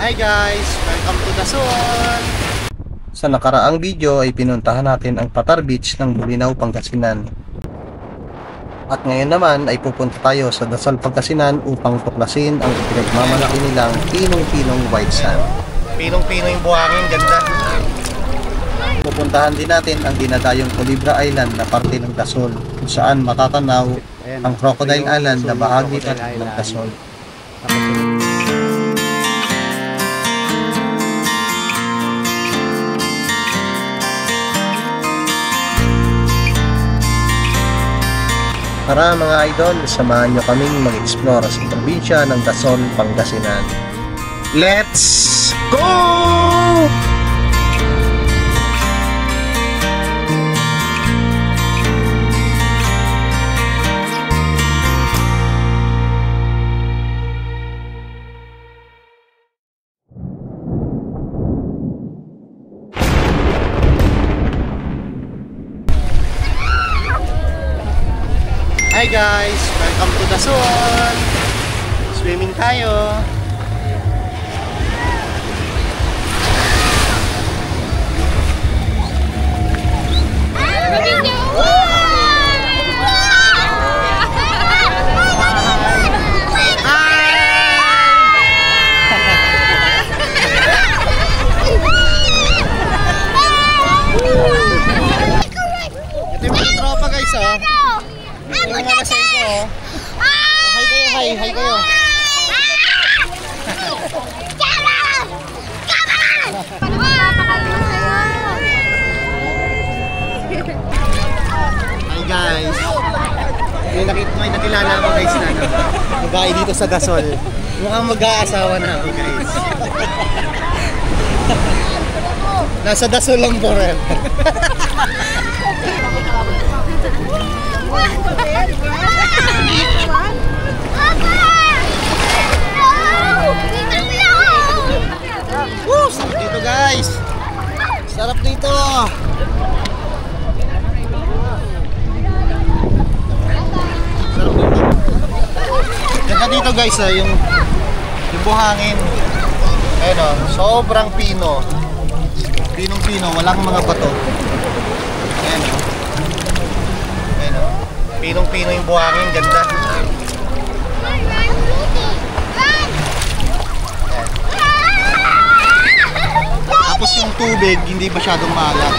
Hi guys! Welcome to Dasol! Sa nakaraang video ay pinuntahan natin ang Patar Beach ng Bolinao, Pangasinan. At ngayon naman ay pupunta tayo sa Dasol, Pangasinan upang tuklasin ang pinagmamalaki nilang pinong-pinong white sand. Pinong-pino yung buhangin, ganda. Pupuntahan din natin ang dinadayong Culebra Island na parte ng Dasol, kung saan matatanaw ang Crocodile Island na bahagi ng Dasol. Tara mga idol, samahan nyo kaming mag-explore sa probinsya ng Dasol, Pangasinan. Let's go! Hi guys! Welcome to Dasol! Swimming tayo! Ito yung mga tropa guys oh! Ito yung mga kasay ko oh! Hi kayo, hi kayo! Hi guys! May nakilala ako guys na babae dito sa Dasol. Mukhang mag-aasawa na ako guys. Nasa Dasol lang forever. Sarap dito guys! Sarap dito! Sarap dito! Ganda dito guys yung buhangin. Ayun o, sobrang pino. Pinong-pino, walang mga bato. Ayun o. Ayun o. Pinong-pino yung buhangin, ganda. Tapos yung tubig, hindi masyadong maalat.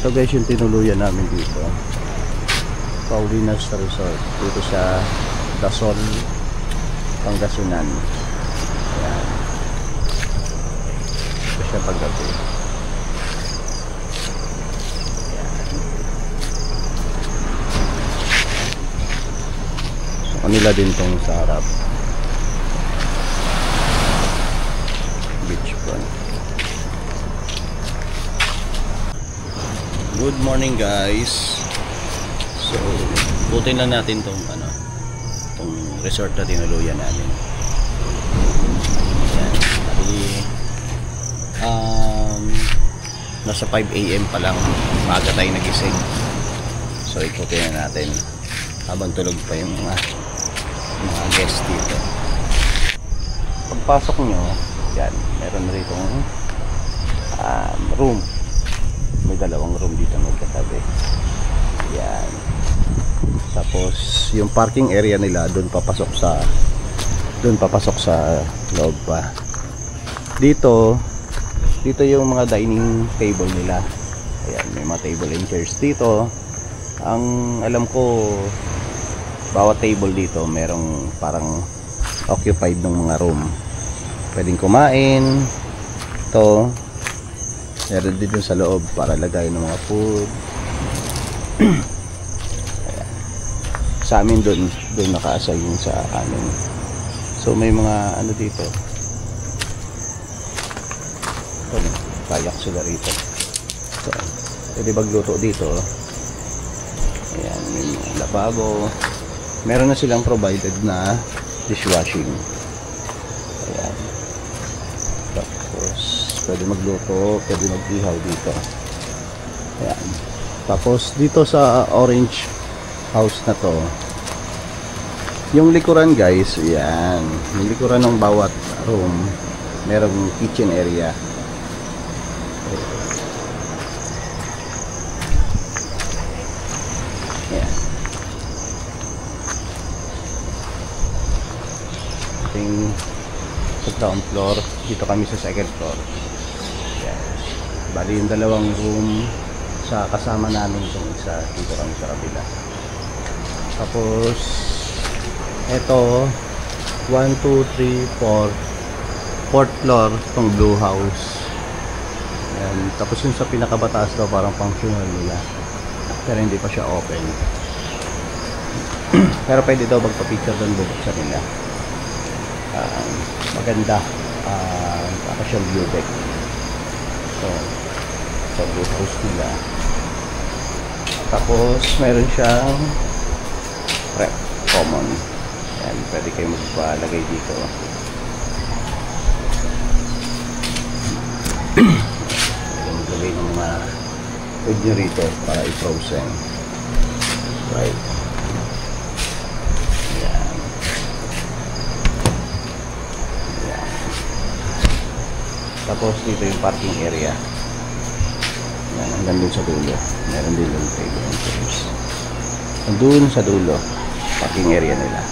Ito guys yung tinuluyan namin dito, Paulinas Resort, dito sa Dasol, Pangasinan. Ayan. Ito siya paggabi. So, kanila din tong sa harap. Beach front. Good morning guys. So, putin lang natin tong resort na tinuluyan namin. Ayan. nasa 5 AM pa lang, maaga tayo nagising. So ikutin na natin habang tulog pa yung mga guest dito. Pagpasok nyo, yan, meron na rito room. May dalawang room dito magkatabi. Yan. Tapos yung parking area nila doon papasok sa loob pa. Dito yung mga dining table nila. Ayan, may mga table and chairs dito. Ang alam ko, bawat table dito merong parang occupied ng mga room. Pwedeng kumain. Ito meron din dun sa loob para lagay ng mga food. Sa amin doon naka-assign sa amin. So may mga ano dito. Kayak sila rito. So, pwede magluto dito. Ayan, may mga lababo. Meron na silang provided na dishwashing. Ayan. Tapos pwede magluto, pwede mag-ihaw dito. Ayan. Tapos dito sa orange house na to, yung likuran guys, ayan, yung likuran ng bawat room merong kitchen area. Ayan. Ating sa ground floor, dito kami sa second floor. Ayan. Bali yung dalawang room sa kasama namin itong isa, dito kami sa kabila. Tapos eto 1, 2, 3, 4 fourth floor itong blue house. Ayan. Tapos yung sa pinakabataas daw parang functional nila, pero hindi pa siya open. Pero pwede daw magpa-picture doon, bubuksan nila. Maganda, tapos yung view deck. So sa blue house nila. Tapos meron siyang rep common. Ayan, pwede kayo magpalagay dito. Pwede maglagay ng mga food nyo rito para i-frozen. Right. Ayan. Ayan. Tapos dito yung parking area. Ayan, hanggang dun sa dulo. Meron din yung table and chairs. Doon sa dulo, parking area nila.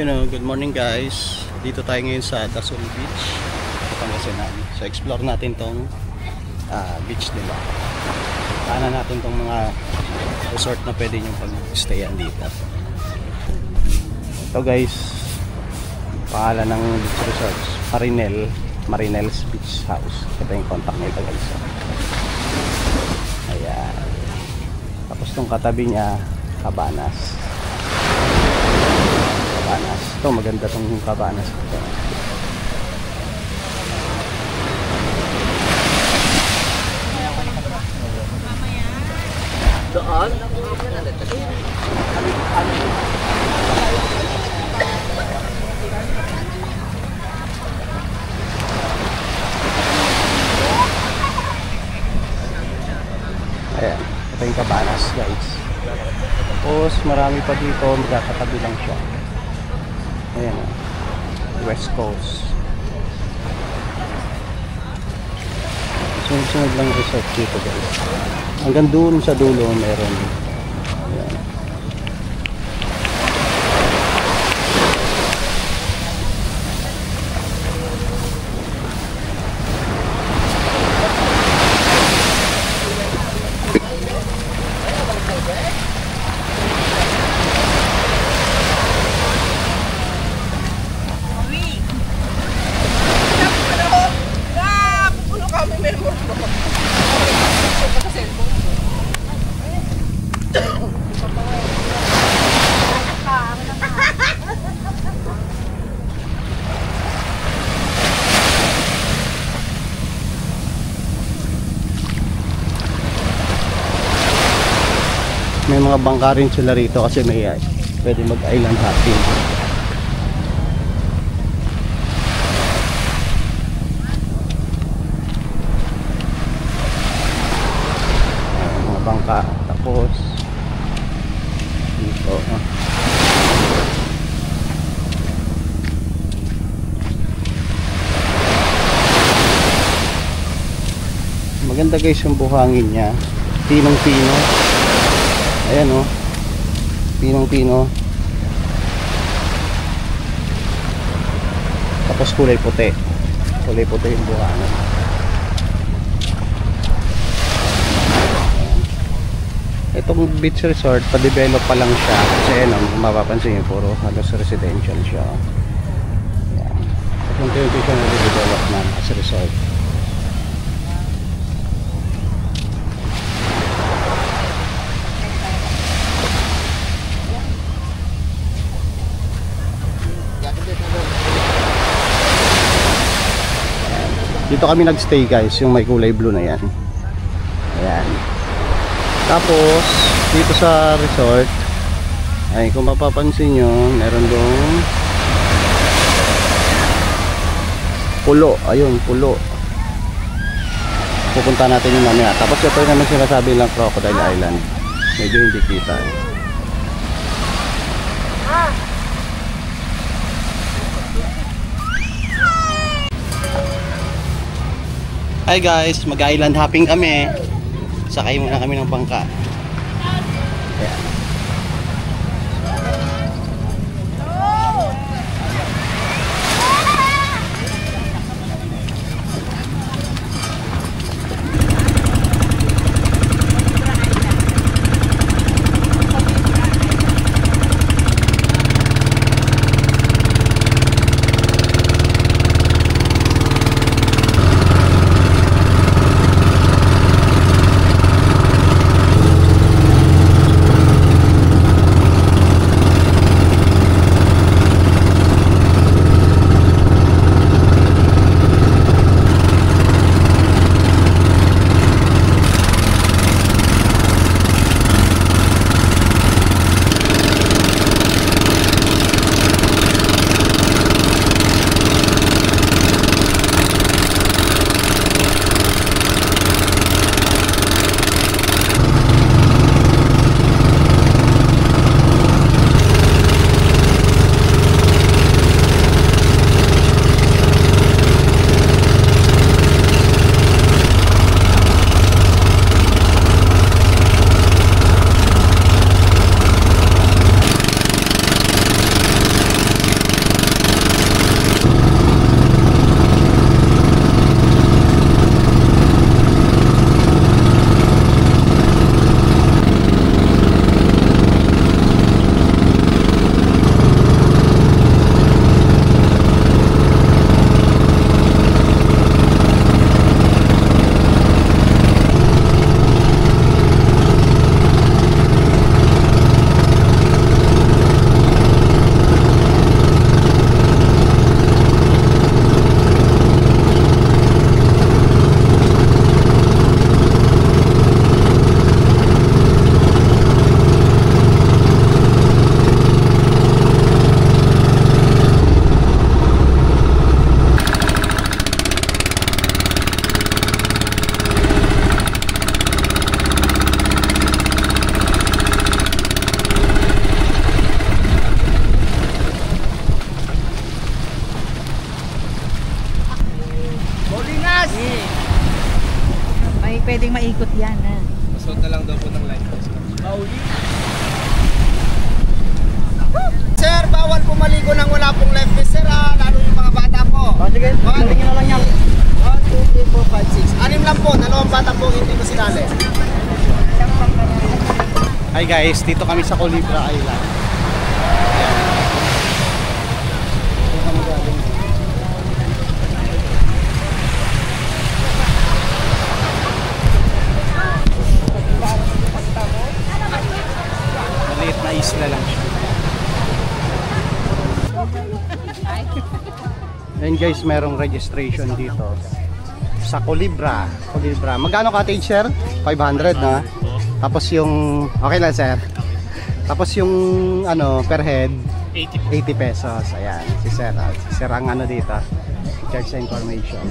Ayun o, good morning guys. Dito tayo ngayon sa Dasol Beach, Pangasinan. So explore natin tong beach nila. Kaanan natin tong mga resort na pwede nyo pag-stayan dito. Ito guys, pangalan ng beach resort, Marinel's Beach House. Ito yung contact nito guys. Ayan. Tapos tong katabi niya, Cabanas. Ito, maganda tong Cabanas. Doon? Ayan, ito yung Cabanas guys. Tapos marami pa dito, magkakatabi lang siya. Ayan, West Coast. Sunod-sunod lang resort dito guys. Hanggang doon sa dulo meron. Ayan. May mga bangka rin sila rito kasi may pwede mag island hopping. Mga bangka. Tapos dito maganda guys yung buhangin niya, pinong-pino. Ayan o, pinong-pino. Tapos kulay puti yung buhangin. Itong beach resort, pa-develop pa lang siya. Kasi ayan, mapapansin nyo, puro halos residential siya. Ayan. Unti-unti siya na-develop na as resort. Dito kami nagstay guys, yung may kulay blue na yan. Ayan. Tapos dito sa resort ay kung mapapansin nyo, meron dong pulo. Ayun, pulo. Pupunta natin yung mamaya. Tapos ito yung naman sinasabi lang Crocodile Island. Medyo hindi kita Hi guys, mag-island hopping kami. Sakay muna kami ng bangka. Ayan. pwedeng maikot yan. Ha? Masod na lang daw po ng life vest. Sir, bawal po maligo nang wala pong life vest, sir, lalo yung mga bata po. Sige, tingin na lang yan. 1, 2, 3, 4, 5, 6. Anim lang po, dalawang bata po hindi ko sinali. Hi guys, dito kami sa Colibra Island. Dito kami galing. Maliit na isla lang siya. Then guys, merong registration dito sa Colibra. Colibra. Magkano cottage, sir? 500 na. Tapos yung okay lang, sir. Tapos yung ano per head 80 pesos. Ayan, si sir. Si sir ang ano dito. Charge sa information.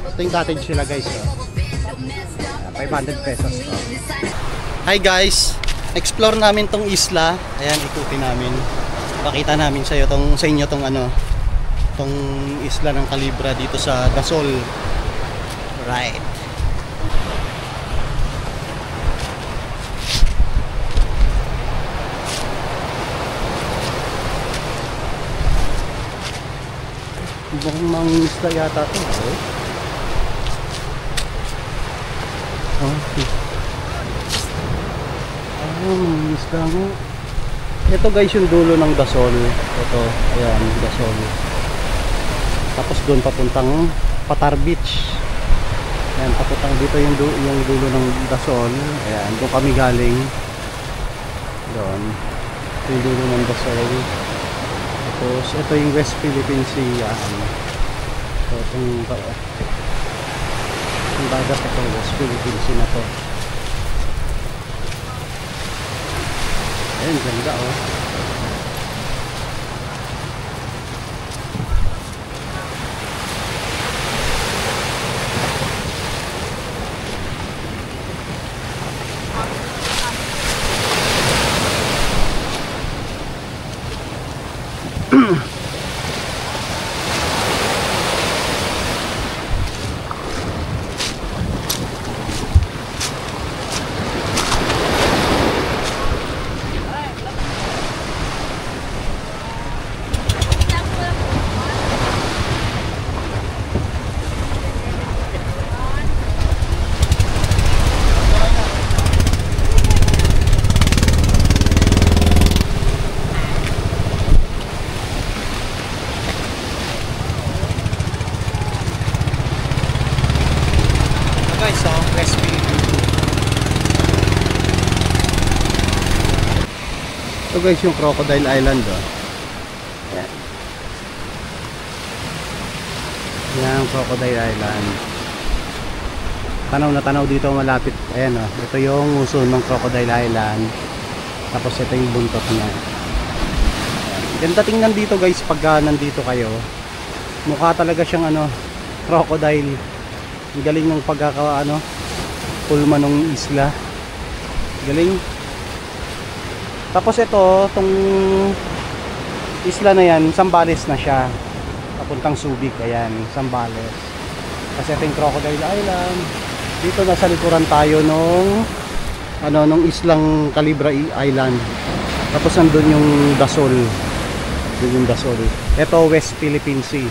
Ito yung cottage sila, guys. 500 pesos to. Hi guys. Explore namin tong isla. Ayan, ikutin namin. Pakita namin sa inyo tong ano, tong isla ng Colibra dito sa Dasol. Right. Ibang mga isla yata ito. Okay. Mga isla nga. Ito guys yung dulo ng Dasol. Ito, ayan, Dasol. Tapos doon papuntang Patar Beach. Ayan, papuntang dito yung dulo ng Dasol. Ayan, doon kami galing. Doon. Ito yung dulo ng Dasol. Tapos ito yung West Philippine Sea. So, itong dagat ito, West Philippine Sea na to. Ayan, ganda oh. Guys, so West Philippine. Ito guys yung Crocodile Island oh. Yan. Yan Crocodile Island. Tanaw na tanaw dito malapit. Ayan oh. Ito yung uso ng Crocodile Island. Tapos ito yung buntot niya. Yan. Ganda tingnan dito guys pagka nandito kayo. Mukha talaga siyang ano, crocodile. Ang galing ng pagkaka pulma ng isla. Galing. Tapos ito, tong isla na yan, Zambales na siya. Papuntang Subic, ayan, Zambales. Kasi ito yung Crocodile Island. Dito nasa likuran tayo nung islang Colibra Island. Tapos nandun yung Dasol. Doon yung Dasol. Ito West Philippine Sea.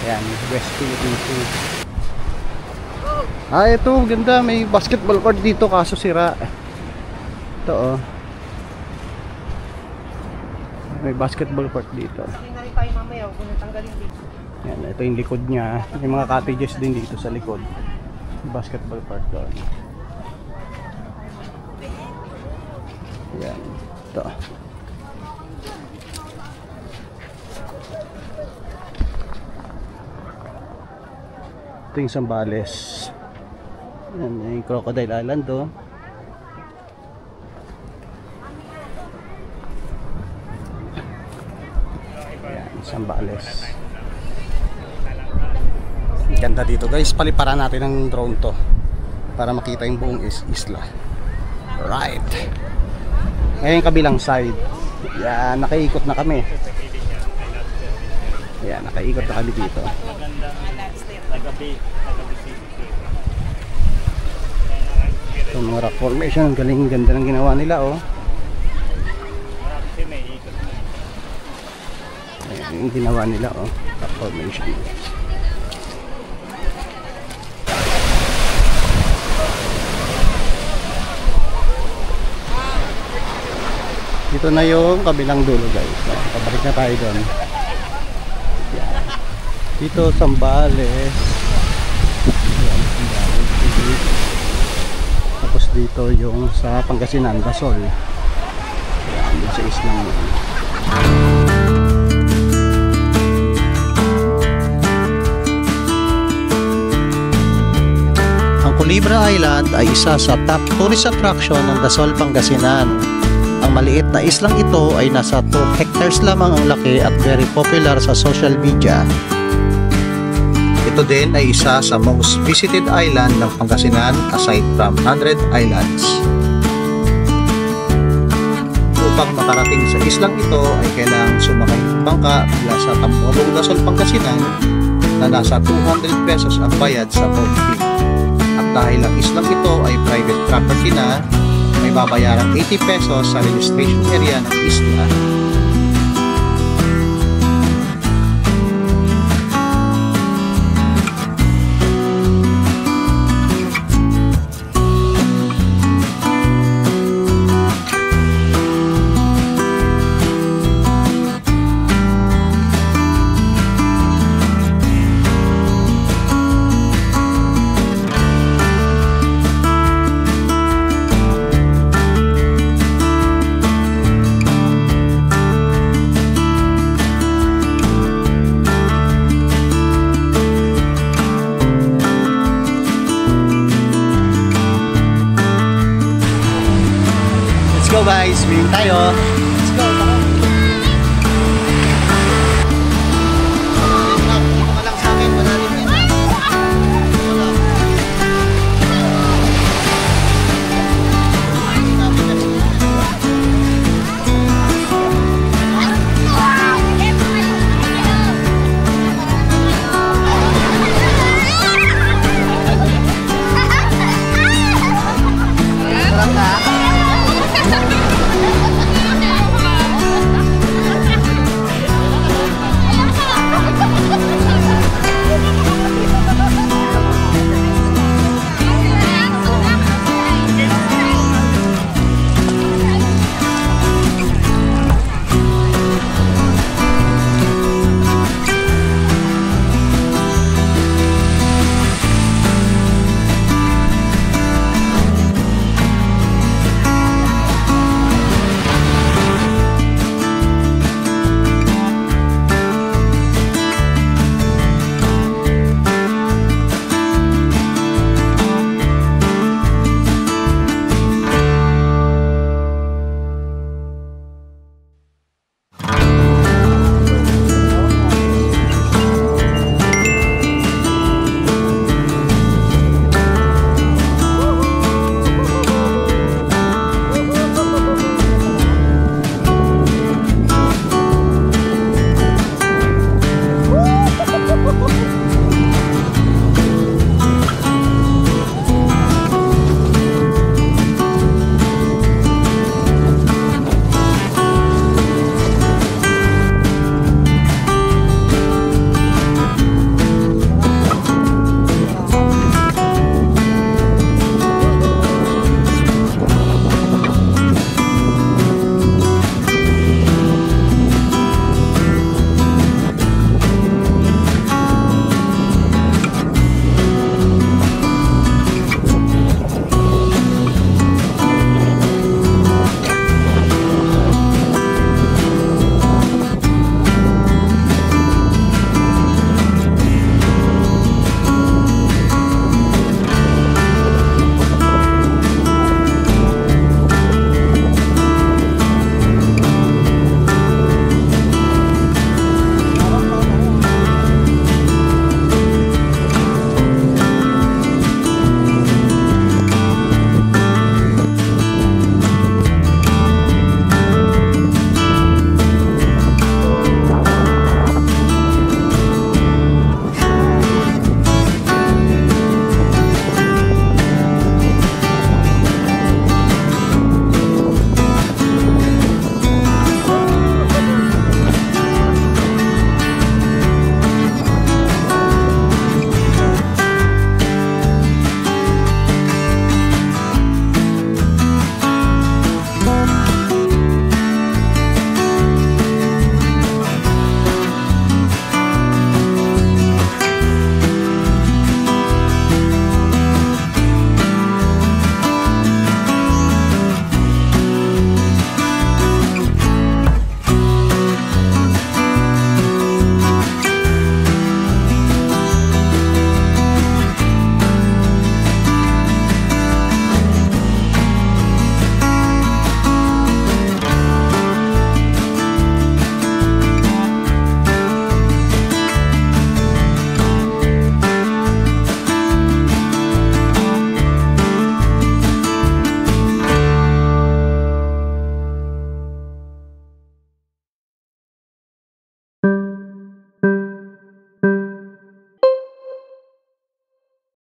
Ayan, West Philippine Sea. Ito ganda, may basketball court dito kaso sira. Ito oh. May basketball court dito. Yan, ito yung likod niya. May mga cottages din dito sa likod. Basketball court doon. Yan, ito. Ito yung Zambales. Yan, yung Crocodile Island do. Yan, Zambales. Ganda dito guys, paliparan natin ng drone to para makita yung buong isla. Right. Ngayon kabilang side. Yan, nakaikot na kami. Yan, nakaikot na kami dito. Ito mga rock formation, ang galing ganda ng ginawa nila oh. Ayan yung ginawa nila oh, rock formation. Dito na yung kabilang dulo guys. Pabalik na tayo doon. Yan. Dito Zambales. Yan, Zambales. Tapos dito yung sa Pangasinan, Dasol. Yan, yung sa islang yun. Ang Culebra Island ay isa sa top tourist attraction ng Dasol, Pangasinan. Ang maliit na islang ito ay nasa 2 hectares lamang ang laki at very popular sa social media. Ito din ay isa sa most visited island ng Pangasinan aside from 100 Islands. Upang makarating sa islang ito ay kailangang sumakay ng bangka mula sa Tampuabong, Dasol, Pangasinan na nasa 200 pesos ang bayad sa boat fee. At dahil ang islang ito ay private property na, may babayaran 80 pesos sa registration area ng isla. Let's go guys, swimming tayo.